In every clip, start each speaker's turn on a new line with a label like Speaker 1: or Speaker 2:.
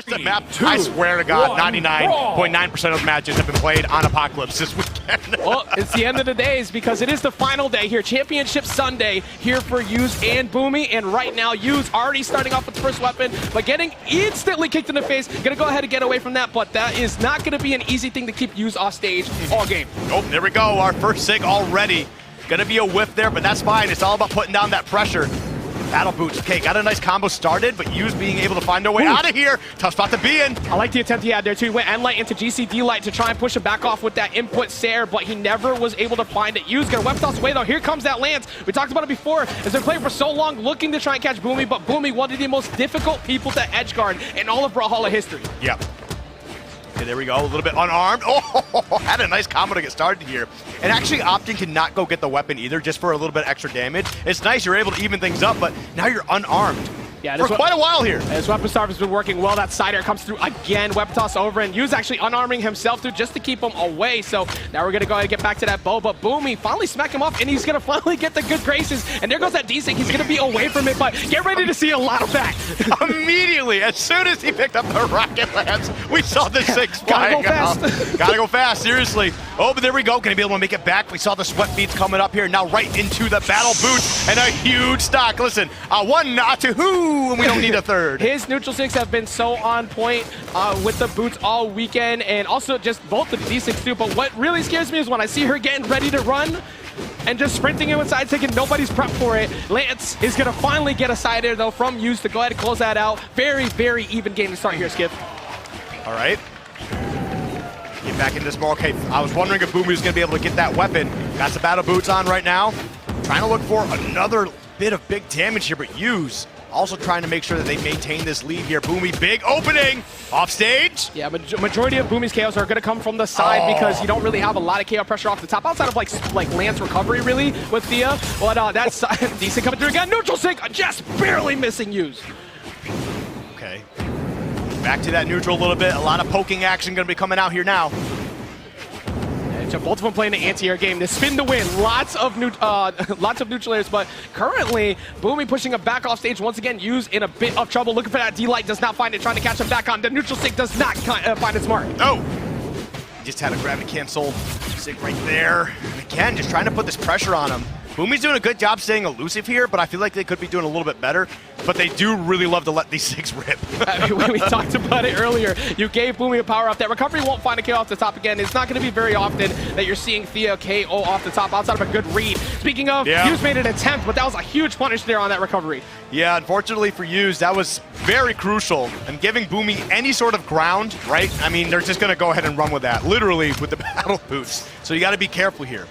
Speaker 1: Here's the map. I swear to God, 99.9% of matches have been played on Apocalypse this weekend.
Speaker 2: Well, it's the end of the days because it is the final day here. Championship Sunday here for Yuz and Boomie. And right now, Yuz already starting off with the first weapon, but getting instantly kicked in the face. Gonna go ahead and get away from that, but that is not gonna be an easy thing to keep Yuz off stage all game.
Speaker 1: Oh, there we go. Our first sig already. Gonna be a whiff there, but that's fine. It's all about putting down that pressure. Battle boots. Okay, got a nice combo started, but Yuz being able to find their way out of here. Tough spot to be in.
Speaker 2: I like the attempt he had there too. He went N-Light into GCD Light to try and push him back off with that input Sair, but he never was able to find it. Yuz gonna weapon toss away though. Here comes that Lance. We talked about it before. As they're playing for so long, looking to try and catch Boomie, but Boomie, one of the most difficult people to edge guard in all of Brawlhalla history.
Speaker 1: Yep. Okay, there we go, a little bit unarmed. Oh, had a nice combo to get started here. And actually opting to not go get the weapon either, just for a little bit extra damage. It's nice you're able to even things up, but now you're unarmed.
Speaker 2: Yeah,
Speaker 1: for quite a while here.
Speaker 2: His weapon starve has been working well. That side air comes through again. Weapon toss over, and Yuz actually unarming himself too, just to keep him away. So now we're gonna go ahead and get back to that bow, but Boomie finally smack him off, and he's gonna finally get the good graces. And there goes that D-Sync. He's gonna be away from it, but get ready to see a lot of that.
Speaker 1: Immediately, as soon as he picked up the rocket lance, we saw the six flying out. Gotta go fast, seriously. Oh, but there we go. Gonna be able to make it back. We saw the sweat beads coming up here. Now right into the battle boots and a huge stock. Listen, one, to who, and we don't need a third.
Speaker 2: His neutral six have been so on point with the boots all weekend, and also just both of the D6 too. But what really scares me is when I see her getting ready to run and just sprinting inside, thinking nobody's prepped for it. Lance is gonna finally get a side air though from Yuz to go ahead and close that out. Very, very even game to start here, Skip.
Speaker 1: All right. Get back into this more. Okay, I was wondering if Boomie was gonna be able to get that weapon. Got the battle boots on right now. Trying to look for another bit of big damage here, but Yuz also trying to make sure that they maintain this lead here. Boomie, big opening, off stage.
Speaker 2: Yeah, majority of Boomie's KOs are going to come from the side because you don't really have a lot of KO pressure off the top, outside of like Lance recovery really with Thea. But that's decent coming through again. Neutral sync, just barely missing Yuz.
Speaker 1: Okay, back to that neutral a little bit. A lot of poking action going to be coming out here now.
Speaker 2: So both of them playing the anti-air game. They spin to win. Lots of neutral airs, but currently Boomie pushing him back off stage once again. Yuz in a bit of trouble. Looking for that D-Light, does not find it. Trying to catch him back on. The neutral sync does not find its mark.
Speaker 1: Oh! Just had a gravity cancel. Sig right there. And again, just trying to put this pressure on him. Boomie's doing a good job staying elusive here, but I feel like they could be doing a little bit better. But they do really love to let these six rip.
Speaker 2: We talked about it earlier. You gave Boomie a power up. That recovery won't find a KO off the top again. It's not going to be very often that you're seeing Thea KO off the top outside of a good read. Speaking of, Yuz made an attempt, but that was a huge punish there on that recovery.
Speaker 1: Yeah, unfortunately for Yuz, that was very crucial. And giving Boomie any sort of ground, right? I mean, they're just going to go ahead and run with that, literally with the battle boots. So you got to be careful here.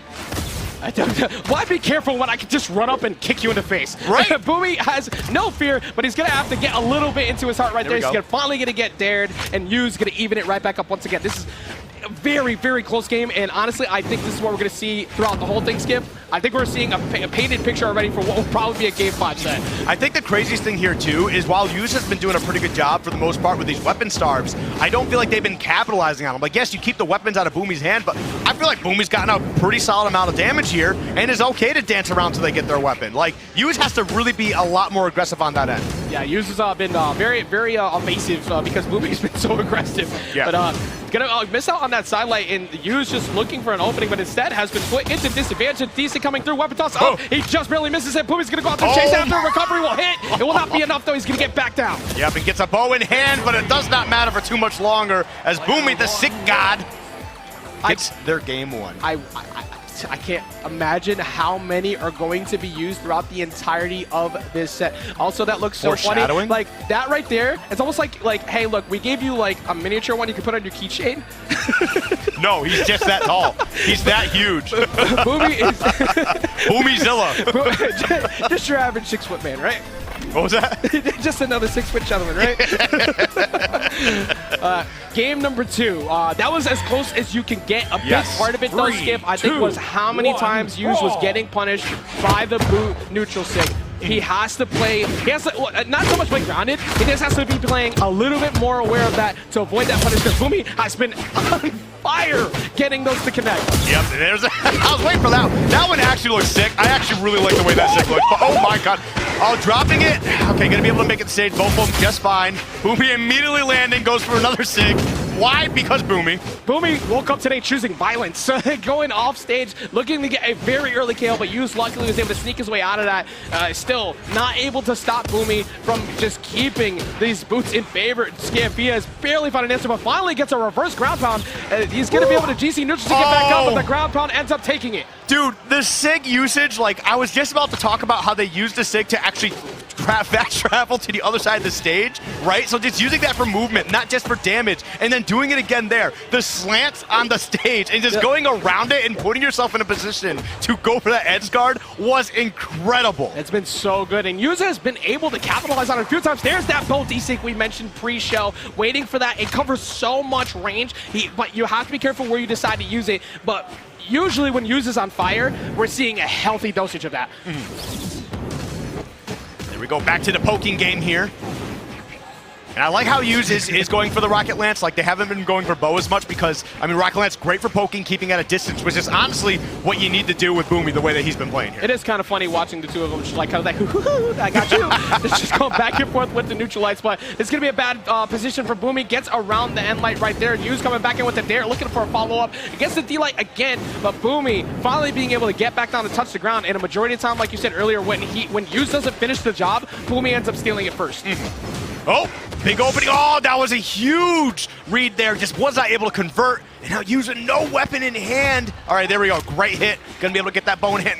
Speaker 2: Why be careful when I can just run up and kick you in the face?
Speaker 1: Right.
Speaker 2: Boomie has no fear, but he's going to have to get a little bit into his heart right there. He's finally going to get dared, and Yuz going to even it right back up once again. This is a very, very close game, and honestly, I think this is what we're going to see throughout the whole thing, Skip. I think we're seeing a painted picture already for what will probably be a Game 5 set.
Speaker 1: I think the craziest thing here, too, is while Yuz has been doing a pretty good job for the most part with these weapon starves, I don't feel like they've been capitalizing on them. Like, yes, you keep the weapons out of Boomie's hand, but I feel like Boomie's gotten a pretty solid amount of damage here and is okay to dance around till they get their weapon. Like, Yuz has to really be a lot more aggressive on that end.
Speaker 2: Yeah, Yuz has been very, very evasive because Boomie's been so aggressive. Yeah. But gonna miss out on that sidelight, and Yuz just looking for an opening, but instead has been put into disadvantage. Decent coming through, weapon toss. Oh, he just barely misses it. Boomie's gonna go out there, chase after. Recovery will hit. It will not be enough though. He's gonna get back down.
Speaker 1: Yep, and gets a bow in hand, but it does not matter for too much longer as Boomie, the sick god, gets their game won.
Speaker 2: I can't imagine how many are going to be used throughout the entirety of this set. Also, that looks so funny. Like, that right there, it's almost like, hey, look, we gave you, like, a miniature one you can put on your keychain.
Speaker 1: No, he's just that tall. He's that huge.
Speaker 2: Boomie is...
Speaker 1: Boomie-zilla.
Speaker 2: Just your average 6-foot man, right?
Speaker 1: What was that?
Speaker 2: Just another 6-foot gentleman, right? Game number 2. That was as close as you can get. A big part of it, though, Skip, I think, was how many times Yuz was getting punished by the boot neutral sig. He has to play, not so much play grounded, he just has to be playing a little bit more aware of that to avoid that punish, because Boomie has been on fire getting those to connect.
Speaker 1: Yep, I was waiting for that. That one actually looks sick. I actually really like the way that sick looks, but oh my god. Oh, dropping it. Okay, gonna be able to make it to stage. Both of them just fine. Boomie immediately landing, goes for another sig. Why? Because Boomie.
Speaker 2: Boomie woke up today choosing violence, going off stage, looking to get a very early kill, but Hughes luckily was able to sneak his way out of that. Still not able to stop Boomie from just keeping these boots in favor. Scampia has barely found an answer, but finally gets a reverse ground pound. He's going to be able to GC neutral to get back up, but the ground pound ends up taking it.
Speaker 1: Dude, the SIG usage, like, I was just about to talk about how they used the SIG to actually fast travel to the other side of the stage, right? So just using that for movement, not just for damage, and then doing it again there. The slants on the stage and just going around it and putting yourself in a position to go for that edge guard was incredible.
Speaker 2: It's been so good, and Yuza has been able to capitalize on it a few times. There's that bolt desync we mentioned pre-show, waiting for that. It covers so much range, but you have to be careful where you decide to use it. But usually when Yuza's on fire, we're seeing a healthy dosage of that.
Speaker 1: There we go, back to the poking game here. And I like how Hughes is going for the Rocket Lance. Like, they haven't been going for bow as much because, I mean, Rocket Lance, great for poking, keeping at a distance, which is honestly what you need to do with Boomie the way that he's been playing here.
Speaker 2: It is kind of funny watching the two of them just like, kind of like, hoo-hoo-hoo, I got you. It's just going back and forth with the neutral lights, but it's going to be a bad position for Boomie. Gets around the end light right there. Hughes coming back in with the dare, looking for a follow-up. Gets the D-light again, but Boomie finally being able to get back down to touch the ground. And a majority of the time, like you said earlier, when Hughes doesn't finish the job, Boomie ends up stealing it first.
Speaker 1: Oh, big opening. Oh, that was a huge read there. Just was not able to convert. And now using no weapon in hand. All right, there we go. Great hit. Gonna be able to get that bone hit.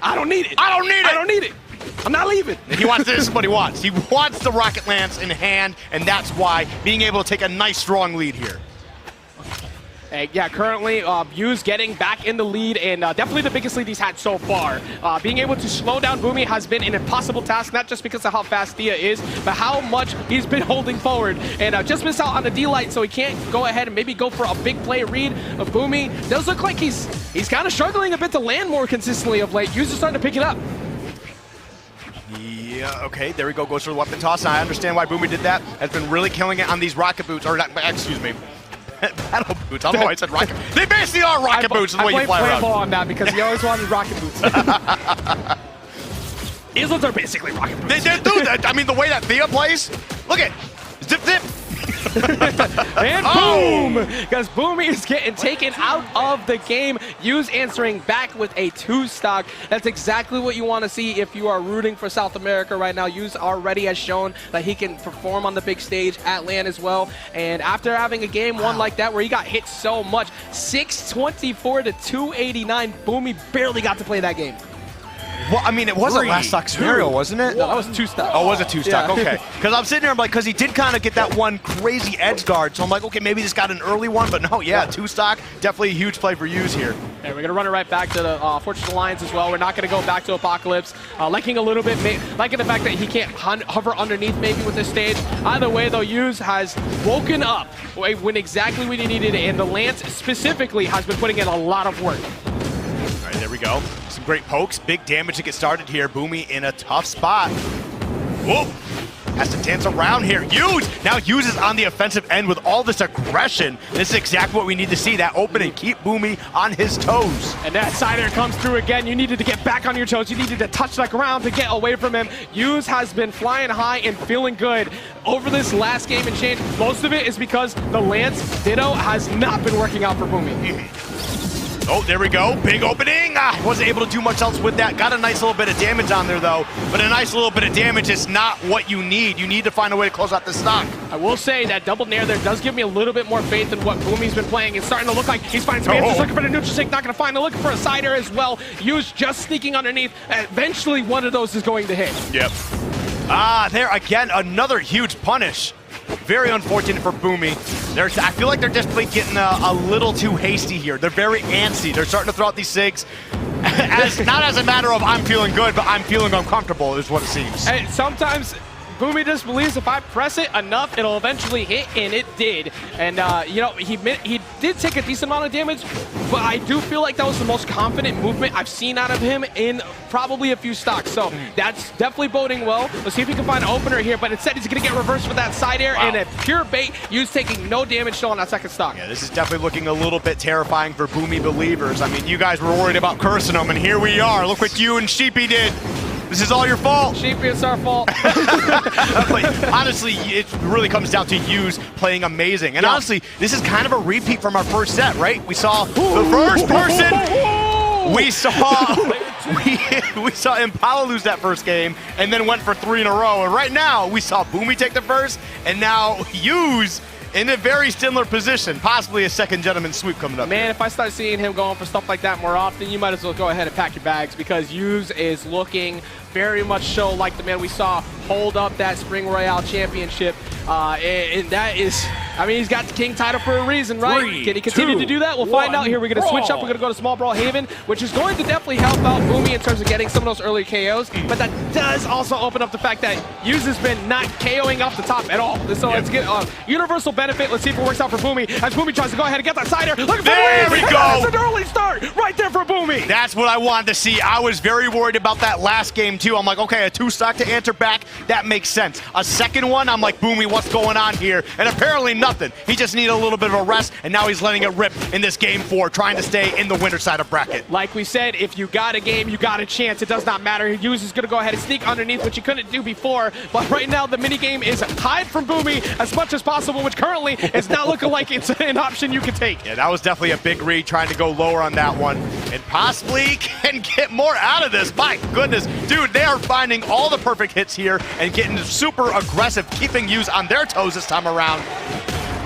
Speaker 2: I don't need it.
Speaker 1: I don't need it.
Speaker 2: I don't need it. I'm not leaving.
Speaker 1: He wants this is what he wants. He wants the Rocket Lance in hand, and that's why being able to take a nice, strong lead here.
Speaker 2: Yeah, currently, Hughes getting back in the lead, and definitely the biggest lead he's had so far. Being able to slow down Boomie has been an impossible task, not just because of how fast Thea is, but how much he's been holding forward. And just missed out on the D-light, so he can't go ahead and maybe go for a big play read of Boomie. Does look like he's kind of struggling a bit to land more consistently of late. Hughes is starting to pick it up.
Speaker 1: Yeah, okay, there we go. Goes for the weapon toss. And I understand why Boomie did that. Has been really killing it on these rocket boots, or not, excuse me. Battle boots. I don't know why I said rocket. They basically are rocket boots the way you fly around.
Speaker 2: On that because he always wanted rocket boots. These ones are basically rocket boots.
Speaker 1: Dude, I mean, the way that Thea plays, look at zip, zip.
Speaker 2: And boom! Because Boomie is getting taken out of the game. Hughes answering back with a 2-stock. That's exactly what you want to see if you are rooting for South America right now. Hughes already has shown that he can perform on the big stage at LAN as well. And after having a game one like that where he got hit so much, 624 to 289, Boomie barely got to play that game.
Speaker 1: Well, I mean, it was a last stock scenario, wasn't it?
Speaker 2: No, that was 2-stock.
Speaker 1: Oh, it was a 2-stock,
Speaker 2: yeah.
Speaker 1: okay. Because I'm sitting there, I'm like, because he did kind of get that one crazy edge guard, so I'm like, okay, maybe this got an early one, but no, yeah, 2-stock, definitely a huge play for Hughes here.
Speaker 2: And we're going to run it right back to the Fortress Alliance as well. We're not going to go back to Apocalypse. Liking a little bit, liking the fact that he can't hover underneath maybe with this stage. Either way, though, Hughes has woken up when exactly when he needed it, and the Lance specifically has been putting in a lot of work.
Speaker 1: All right, there we go. Some great pokes, big damage to get started here. Boomie in a tough spot. Whoa! Has to dance around here. Hughes! Now Hughes is on the offensive end with all this aggression. This is exactly what we need to see. That open and keep Boomie on his toes.
Speaker 2: And that sider comes through again. You needed to get back on your toes. You needed to touch the ground to get away from him. Hughes has been flying high and feeling good over this last game and change. Most of it is because the Lance Ditto has not been working out for Boomie.
Speaker 1: Oh, there we go. Big opening. Wasn't able to do much else with that. Got a nice little bit of damage on there, though. But a nice little bit of damage is not what you need. You need to find a way to close out the stock.
Speaker 2: I will say that double nair there does give me a little bit more faith in what Boomie's been playing. It's starting to look like he's finding some answers. Looking for the neutral sync, not going to find it. Looking for a sider as well. Hughes just sneaking underneath. Eventually, one of those is going to hit.
Speaker 1: Yep. There again, another huge punish. Very unfortunate for Boomie. I feel like they're just getting a little too hasty here. They're very antsy. They're starting to throw out these SIGs. Not as a matter of I'm feeling good, but I'm feeling uncomfortable is what it seems.
Speaker 2: And sometimes Boomie just believes if I press it enough, it'll eventually hit, and it did. And, you know, he did take a decent amount of damage, but I do feel like that was the most confident movement I've seen out of him in probably a few stocks. So that's definitely boding well. Let's see if he can find an opener here, but instead he's going to get reversed with that side air and a pure bait. Hughes taking no damage still on that second stock.
Speaker 1: Yeah, this is definitely looking a little bit terrifying for Boomie believers. I mean, you guys were worried about cursing him, and here we are. Look what you and Sheepy did. This is all your fault.
Speaker 2: Sheepy, it's our fault.
Speaker 1: But honestly, it really comes down to Hughes playing amazing. And honestly, this is kind of a repeat from our first set, right? We saw the first person. We saw Impala lose that first game and then went for 3 in a row. And right now, we saw Boomie take the first, and now Hughes in a very similar position, possibly a second gentleman sweep coming up.
Speaker 2: Man,
Speaker 1: here.
Speaker 2: if I start seeing him going for stuff like that more often, you might as well go ahead and pack your bags, because Hughes is looking very much so like the man we saw hold up that Spring Royale championship. And that is, I mean, he's got the king title for a reason, right? Can he continue to do that? We'll find out here. We're going to switch up. We're going to go to Small Brawl Haven, which is going to definitely help out Boomie in terms of getting some of those early KOs. But that does also open up the fact that Hughes has been not KOing off the top at all. So let's get universal benefit. Let's see if it works out for Boomie, as Boomie tries to go ahead and get that side air. Look for
Speaker 1: there we go.
Speaker 2: That's an early start right there for Boomie.
Speaker 1: That's what I wanted to see. I was very worried about that last game too. I'm like, okay, a 2-stock to answer back, that makes sense. A second one, I'm like, Boomie, what's going on here? And apparently nothing. He just needed a little bit of a rest, and now he's letting it rip in this game 4, trying to stay in the winner side of bracket.
Speaker 2: Like we said, if you got a game, you got a chance. It does not matter. Hughes is going to go ahead and sneak underneath, which he couldn't do before. But right now, the minigame is hide from Boomie as much as possible, which currently is not looking like it's an option you can take.
Speaker 1: Yeah, that was definitely a big read, trying to go lower on that one, and possibly can get more out of this. My goodness, dude, they are finding all the perfect hits here and getting super aggressive, keeping Hughes on their toes this time around.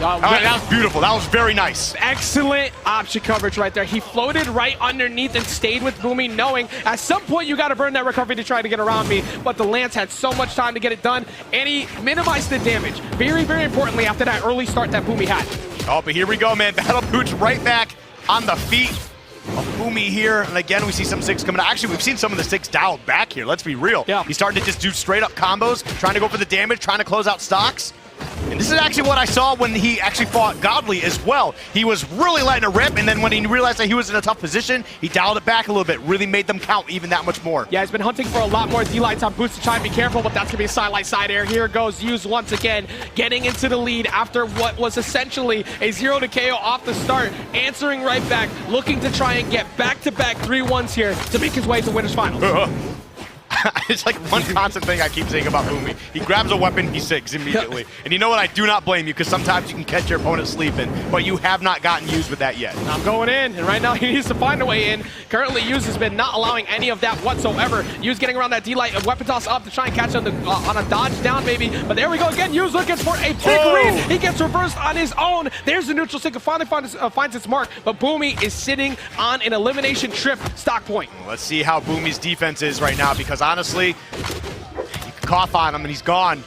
Speaker 1: All right, that was beautiful. That was very nice.
Speaker 2: Excellent option coverage right there. He floated right underneath and stayed with Boomie, knowing at some point you got to burn that recovery to try to get around me. But the Lance had so much time to get it done, and he minimized the damage. Very, very importantly, after that early start that Boomie had.
Speaker 1: Oh, but here we go, man. Battle Pooch right back on the feet of Boomie here. And again, we see some 6 coming out. Actually, we've seen some of the 6 dialed back here. Let's be real.
Speaker 2: Yeah.
Speaker 1: He's starting to just do straight up combos, trying to go for the damage, trying to close out stocks. And this is actually what I saw when he actually fought Godly as well. He was really letting it rip, and then when he realized that he was in a tough position, he dialed it back a little bit, really made them count even that much more.
Speaker 2: Yeah, he's been hunting for a lot more D-lights on boost to try and be careful, but that's going to be a sidelight side air. Here goes Hughes once again, getting into the lead after what was essentially a 0 to KO off the start, answering right back, looking to try and get back-to-back 3-1s here to make his way to winners finals.
Speaker 1: It's like one constant thing I keep saying about Boomie. He grabs a weapon, he sigs immediately. And you know what? I do not blame you, because sometimes you can catch your opponent sleeping, but you have not gotten used with that yet.
Speaker 2: I'm going in, and right now he needs to find a way in. Currently, Hughes has been not allowing any of that whatsoever. Hughes getting around that D-light, a weapon toss up to try and catch on a dodge down maybe. But there we go again. Hughes looking for a big read. He gets reversed on his own. There's the neutral stick. It finally finds its mark, but Boomie is sitting on an elimination trip stock point.
Speaker 1: Let's see how Boomie's defense is right now, because honestly, you can cough on him and he's gone.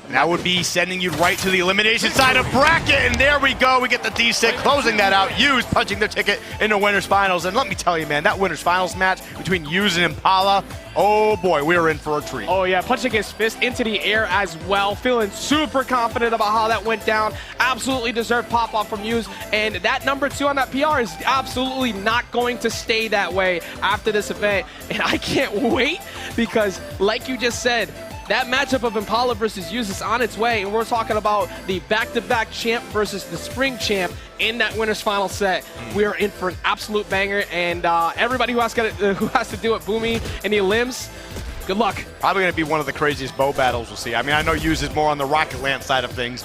Speaker 1: And that would be sending you right to the elimination side of bracket. And there we go. We get the D-stick, closing that out. Hughes punching their ticket into winners finals. And let me tell you, man, that winners finals match between Hughes and Impala, oh boy, we were in for a treat.
Speaker 2: Oh yeah, punching his fist into the air as well. Feeling super confident about how that went down. Absolutely deserved pop-off from Hughes. And that number 2 on that PR is absolutely not going to stay that way after this event. And I can't wait, because like you just said, that matchup of Impala versus Hughes is on its way, and we're talking about the back-to-back champ versus the spring champ in that winner's final set. We are in for an absolute banger, and everybody who has to do it, Boomie and the limbs, good luck.
Speaker 1: Probably going to be one of the craziest bow battles we'll see. I mean, I know Hughes is more on the Rocket Lance side of things,